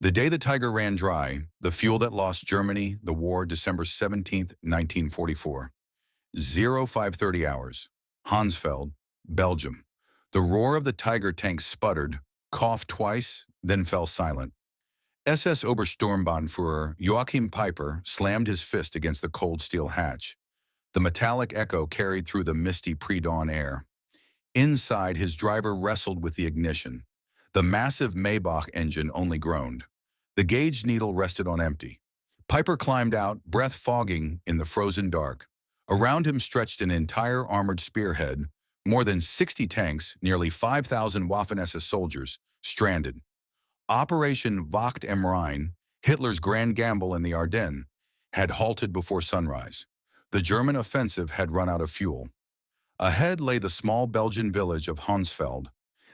The day the Tiger ran dry, the fuel that lost Germany the war December 17th, 1944. 0530 hours. Hansfeld, Belgium. The roar of the Tiger tank sputtered, coughed twice, then fell silent. SS Obersturmbannführer Joachim Peiper slammed his fist against the cold steel hatch. The metallic echo carried through the misty pre-dawn air. Inside, his driver wrestled with the ignition. The massive Maybach engine only groaned. The gauge needle rested on empty. Piper climbed out, breath fogging in the frozen dark. Around him stretched an entire armored spearhead, more than 60 tanks, nearly 5,000 Waffen-SS soldiers, stranded. Operation Wacht am Rhein, Hitler's grand gamble in the Ardennes, had halted before sunrise. The German offensive had run out of fuel. Ahead lay the small Belgian village of Hansfeld.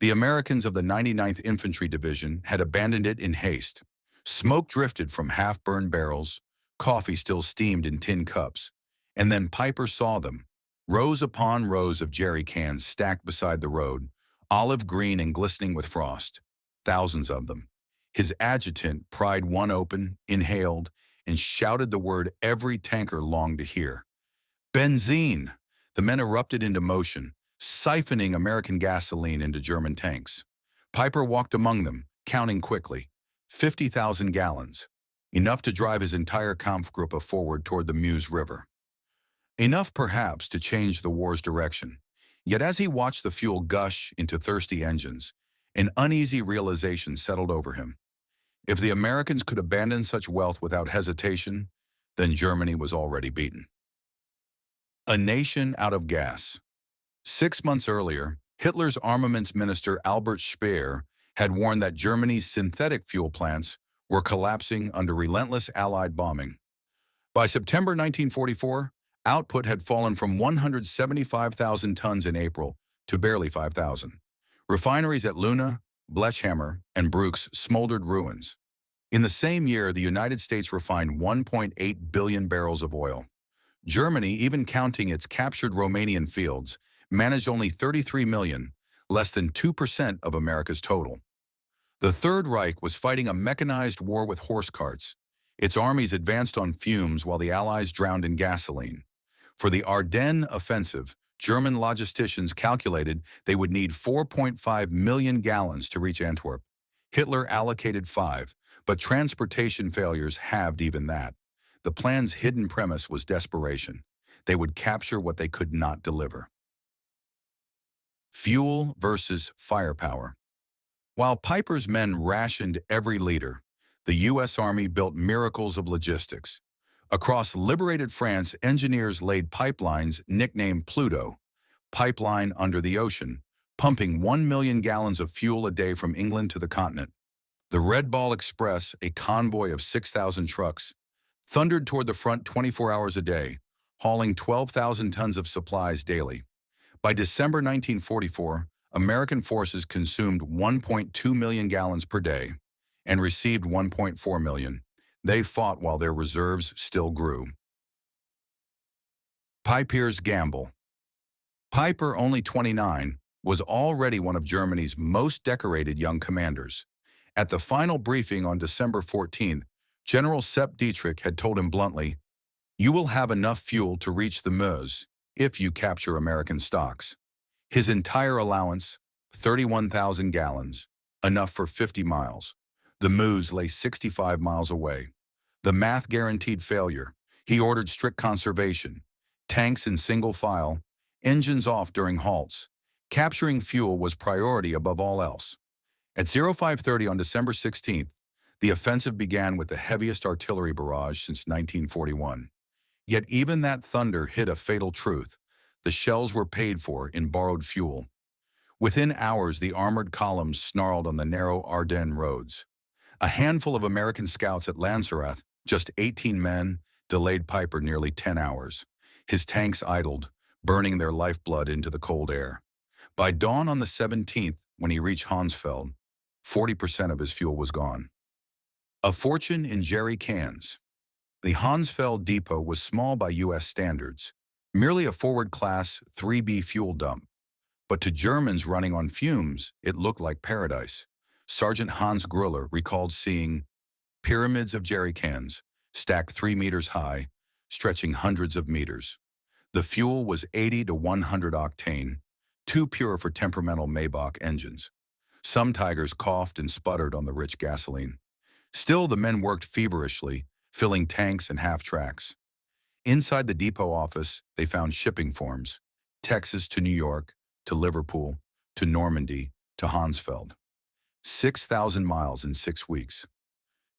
The Americans of the 99th Infantry Division had abandoned it in haste. Smoke drifted from half-burned barrels, coffee still steamed in tin cups. And then Piper saw them, rows upon rows of jerry cans stacked beside the road, olive green and glistening with frost. Thousands of them. His adjutant pried one open, inhaled, and shouted the word every tanker longed to hear. Benzene! The men erupted into motion, siphoning American gasoline into German tanks. Piper walked among them, counting quickly. 50,000 gallons. Enough to drive his entire Kampfgruppe forward toward the Meuse River. Enough, perhaps, to change the war's direction. Yet as he watched the fuel gush into thirsty engines, an uneasy realization settled over him. If the Americans could abandon such wealth without hesitation, then Germany was already beaten. A nation out of gas. 6 months earlier, Hitler's armaments minister Albert Speer had warned that Germany's synthetic fuel plants were collapsing under relentless Allied bombing. By September 1944, output had fallen from 175,000 tons in April to barely 5,000. Refineries at Luna, Blechhammer, and Bruchs smoldered ruins. In the same year, the United States refined 1.8 billion barrels of oil. Germany, even counting its captured Romanian fields, managed only 33 million, less than 2% of America's total. The Third Reich was fighting a mechanized war with horse carts. Its armies advanced on fumes while the Allies drowned in gasoline. For the Ardennes offensive, German logisticians calculated they would need 4.5 million gallons to reach Antwerp. Hitler allocated 5, but transportation failures halved even that. The plan's hidden premise was desperation. They would capture what they could not deliver. Fuel versus firepower. While Piper's men rationed every liter, the U.S. Army built miracles of logistics. Across liberated France, engineers laid pipelines nicknamed Pluto, pipeline under the ocean, pumping 1 million gallons of fuel a day from England to the continent. The Red Ball Express, a convoy of 6,000 trucks, thundered toward the front 24 hours a day, hauling 12,000 tons of supplies daily. By December 1944, American forces consumed 1.2 million gallons per day and received 1.4 million. They fought while their reserves still grew. Piper's gamble. Piper, only 29, was already one of Germany's most decorated young commanders. At the final briefing on December 14th, General Sepp Dietrich had told him bluntly, "You will have enough fuel to reach the Meuse if you capture American stocks." His entire allowance, 31,000 gallons, enough for 50 miles. The Meuse lay 65 miles away. The math guaranteed failure. He ordered strict conservation, tanks in single file, engines off during halts. Capturing fuel was priority above all else. At 0530 on December 16th, the offensive began with the heaviest artillery barrage since 1941. Yet even that thunder hid a fatal truth. The shells were paid for in borrowed fuel. Within hours, the armored columns snarled on the narrow Ardennes roads. A handful of American scouts at Lanzerath, just 18 men, delayed Piper nearly 10 hours. His tanks idled, burning their lifeblood into the cold air. By dawn on the 17th, when he reached Hansfeld, 40% of his fuel was gone. A fortune in jerry cans. The Hansfeld depot was small by U.S. standards, merely a forward-class 3B fuel dump. But to Germans running on fumes, it looked like paradise. Sergeant Hans Gruller recalled seeing Pyramids of jerry cans, stacked 3 meters high, stretching hundreds of meters. The fuel was 80 to 100 octane, too pure for temperamental Maybach engines. Some Tigers coughed and sputtered on the rich gasoline. Still, the men worked feverishly, filling tanks and half-tracks. Inside the depot office, they found shipping forms, Texas to New York, to Liverpool, to Normandy, to Hansfeld. 6,000 miles in 6 weeks.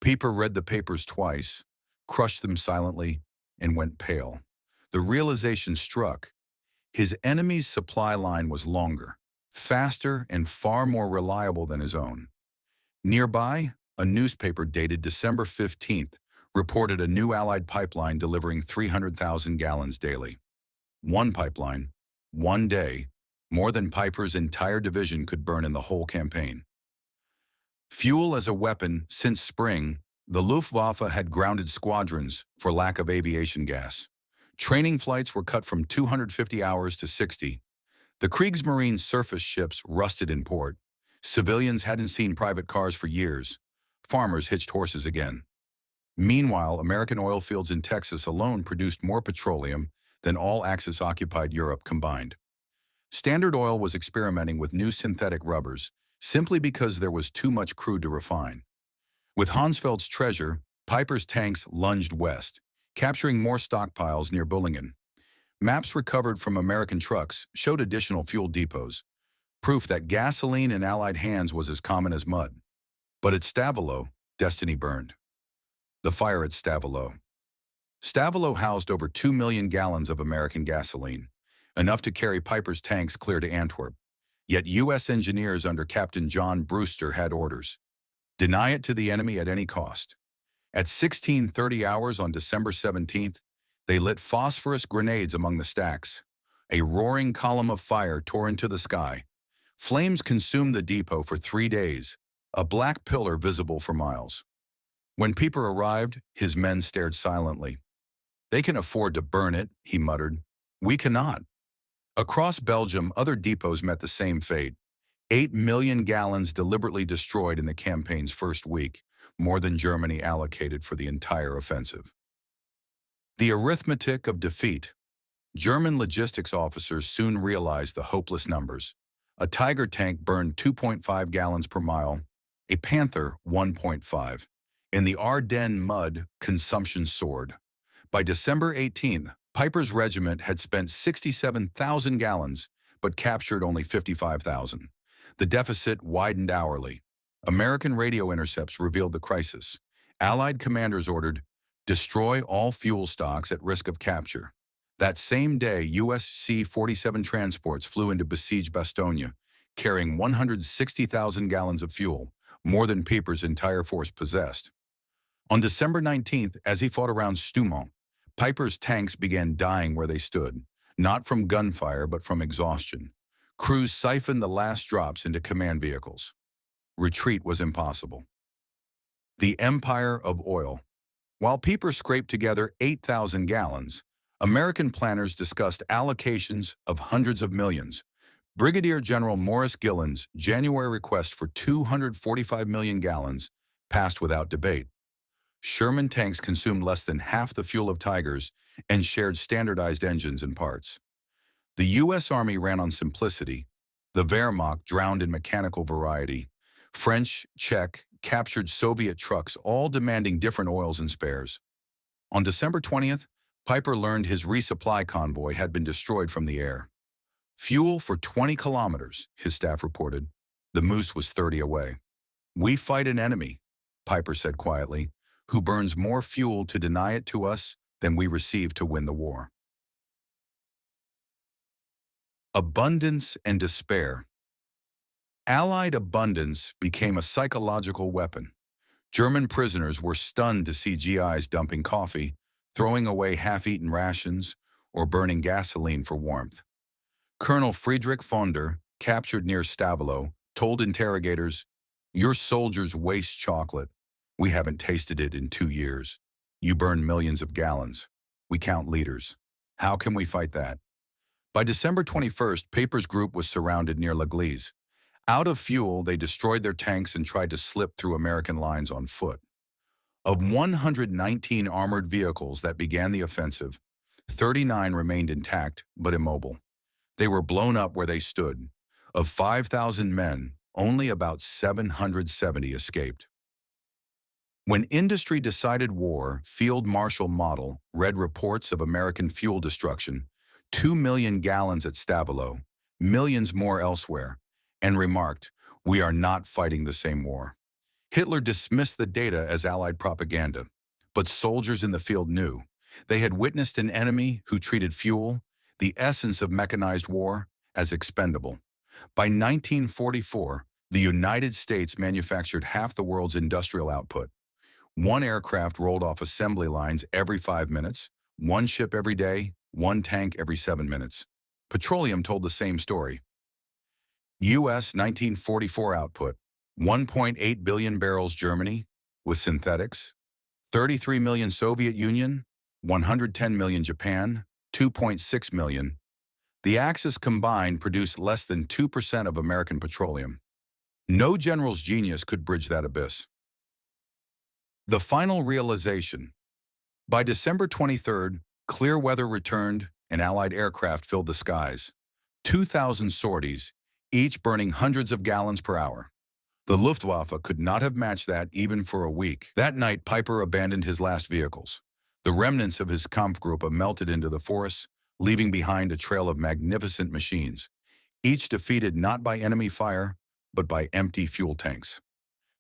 Pieper read the papers twice, crushed them silently, and went pale. The realization struck. His enemy's supply line was longer, faster, and far more reliable than his own. Nearby, a newspaper dated December 15th reported a new Allied pipeline delivering 300,000 gallons daily. One pipeline, one day, more than Piper's entire division could burn in the whole campaign. Fuel as a weapon. Since spring, the Luftwaffe had grounded squadrons for lack of aviation gas. Training flights were cut from 250 hours to 60. The Kriegsmarine surface ships rusted in port. Civilians hadn't seen private cars for years. Farmers hitched horses again. Meanwhile, American oil fields in Texas alone produced more petroleum than all Axis-occupied Europe combined. Standard Oil was experimenting with new synthetic rubbers simply because there was too much crude to refine. With Hansfeld's treasure, Piper's tanks lunged west, capturing more stockpiles near Bullingen. Maps recovered from American trucks showed additional fuel depots, proof that gasoline in Allied hands was as common as mud. But at Stavelot, destiny burned. The fire at Stavelot. Stavelot housed over 2 million gallons of American gasoline, enough to carry Piper's tanks clear to Antwerp. Yet U.S. engineers under Captain John Brewster had orders. Deny it to the enemy at any cost. At 16:30 hours on December 17th, they lit phosphorus grenades among the stacks. A roaring column of fire tore into the sky. Flames consumed the depot for 3 days, a black pillar visible for miles. When Pieper arrived, his men stared silently. "They can afford to burn it," he muttered. "We cannot." Across Belgium, other depots met the same fate. 8 million gallons deliberately destroyed in the campaign's first week, more than Germany allocated for the entire offensive. The arithmetic of defeat. German logistics officers soon realized the hopeless numbers. A Tiger tank burned 2.5 gallons per mile, a Panther 1.5. In the Ardennes mud, consumption soared. By December 18th, Piper's regiment had spent 67,000 gallons, but captured only 55,000. The deficit widened hourly. American radio intercepts revealed the crisis. Allied commanders ordered, "Destroy all fuel stocks at risk of capture." That same day, U.S. C-47 transports flew into besieged Bastogne, carrying 160,000 gallons of fuel, more than Pieper's entire force possessed. On December 19th, as he fought around Stoumont, Piper's tanks began dying where they stood, not from gunfire but from exhaustion. Crews siphoned the last drops into command vehicles. Retreat was impossible. The Empire of Oil. While Pieper scraped together 8,000 gallons, American planners discussed allocations of hundreds of millions. Brigadier General Morris Gillen's January request for 245 million gallons passed without debate. Sherman tanks consumed less than half the fuel of Tigers and shared standardized engines and parts. The U.S. Army ran on simplicity. The Wehrmacht drowned in mechanical variety. French, Czech, captured Soviet trucks, all demanding different oils and spares. On December 20th, Pieper learned his resupply convoy had been destroyed from the air. "Fuel for 20 kilometers, his staff reported. The Moose was 30 away. "We fight an enemy," Pieper said quietly, "who burns more fuel to deny it to us than we receive to win the war." Abundance and despair. Allied abundance became a psychological weapon. German prisoners were stunned to see GIs dumping coffee, throwing away half-eaten rations, or burning gasoline for warmth. Colonel Friedrich Fonder, captured near Stavelot, told interrogators, "Your soldiers waste chocolate. We haven't tasted it in 2 years. You burn millions of gallons. We count liters. How can we fight that?" By December 21st, Pieper's group was surrounded near L'Église. Out of fuel, they destroyed their tanks and tried to slip through American lines on foot. Of 119 armored vehicles that began the offensive, 39 remained intact but immobile. They were blown up where they stood. Of 5,000 men, only about 770 escaped. When industry decided war, Field Marshal Model read reports of American fuel destruction, 2 million gallons at Stavelo, millions more elsewhere, and remarked, "We are not fighting the same war." Hitler dismissed the data as Allied propaganda, but soldiers in the field knew. They had witnessed an enemy who treated fuel, the essence of mechanized war, as expendable. By 1944, the United States manufactured half the world's industrial output. One aircraft rolled off assembly lines every 5 minutes, one ship every day, one tank every 7 minutes. Petroleum told the same story. U.S. 1944 output, 1.8 billion barrels Germany, with synthetics, 33 million Soviet Union, 110 million Japan, 2.6 million. The Axis combined produced less than 2% of American petroleum. No general's genius could bridge that abyss. The final realization. By December 23rd, clear weather returned and Allied aircraft filled the skies. 2,000 sorties, each burning hundreds of gallons per hour. The Luftwaffe could not have matched that even for a week. That night, Piper abandoned his last vehicles. The remnants of his Kampfgruppe melted into the forests, leaving behind a trail of magnificent machines, each defeated not by enemy fire, but by empty fuel tanks.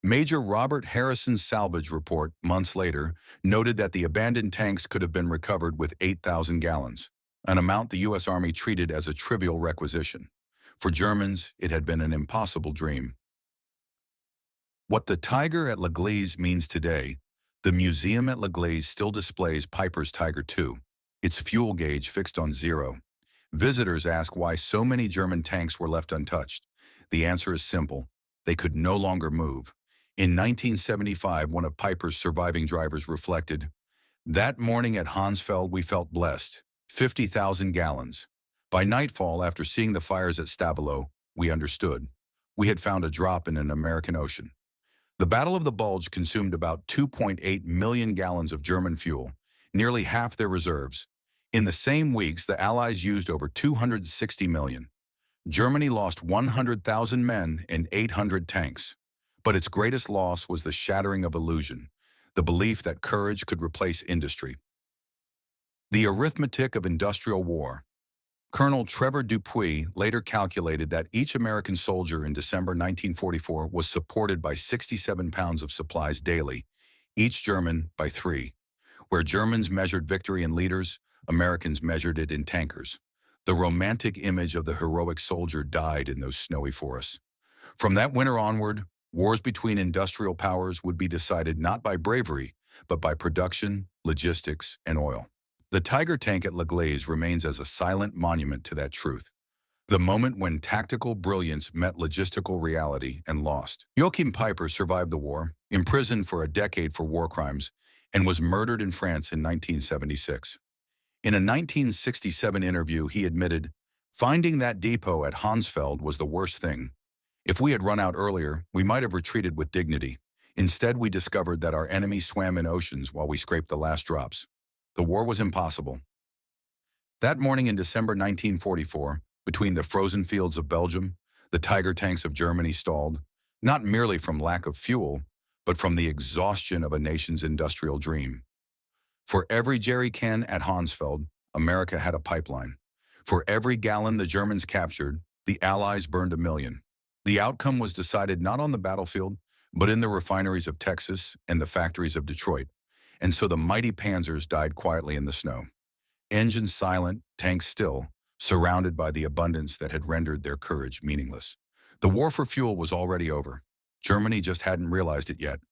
Major Robert Harrison's salvage report, months later, noted that the abandoned tanks could have been recovered with 8,000 gallons, an amount the U.S. Army treated as a trivial requisition. For Germans, it had been an impossible dream. What the Tiger at L'Église means today, the museum at L'Église still displays Piper's Tiger II, its fuel gauge fixed on 0. Visitors ask why so many German tanks were left untouched. The answer is simple: they could no longer move. In 1975, one of Piper's surviving drivers reflected, "That morning at Hansfeld we felt blessed, 50,000 gallons. By nightfall, after seeing the fires at Stavelo, we understood. We had found a drop in an American ocean." The Battle of the Bulge consumed about 2.8 million gallons of German fuel, nearly half their reserves. In the same weeks, the Allies used over 260 million. Germany lost 100,000 men and 800 tanks. But its greatest loss was the shattering of illusion, the belief that courage could replace industry. The arithmetic of industrial war. Colonel Trevor Dupuy later calculated that each American soldier in December 1944 was supported by 67 pounds of supplies daily, each German by 3. Where Germans measured victory in liters, Americans measured it in tankers. The romantic image of the heroic soldier died in those snowy forests. From that winter onward, wars between industrial powers would be decided not by bravery, but by production, logistics, and oil. The Tiger tank at L'Église remains as a silent monument to that truth. The moment when tactical brilliance met logistical reality and lost. Joachim Piper survived the war, imprisoned for a decade for war crimes, and was murdered in France in 1976. In a 1967 interview, he admitted, "Finding that depot at Hansfeld was the worst thing. If we had run out earlier, we might have retreated with dignity. Instead, we discovered that our enemy swam in oceans while we scraped the last drops. The war was impossible." That morning in December 1944, between the frozen fields of Belgium, the Tiger tanks of Germany stalled, not merely from lack of fuel, but from the exhaustion of a nation's industrial dream. For every jerry can at Hansfeld, America had a pipeline. For every gallon the Germans captured, the Allies burned 1,000,000. The outcome was decided not on the battlefield, but in the refineries of Texas and the factories of Detroit. And so the mighty panzers died quietly in the snow. Engines silent, tanks still, surrounded by the abundance that had rendered their courage meaningless. The war for fuel was already over. Germany just hadn't realized it yet.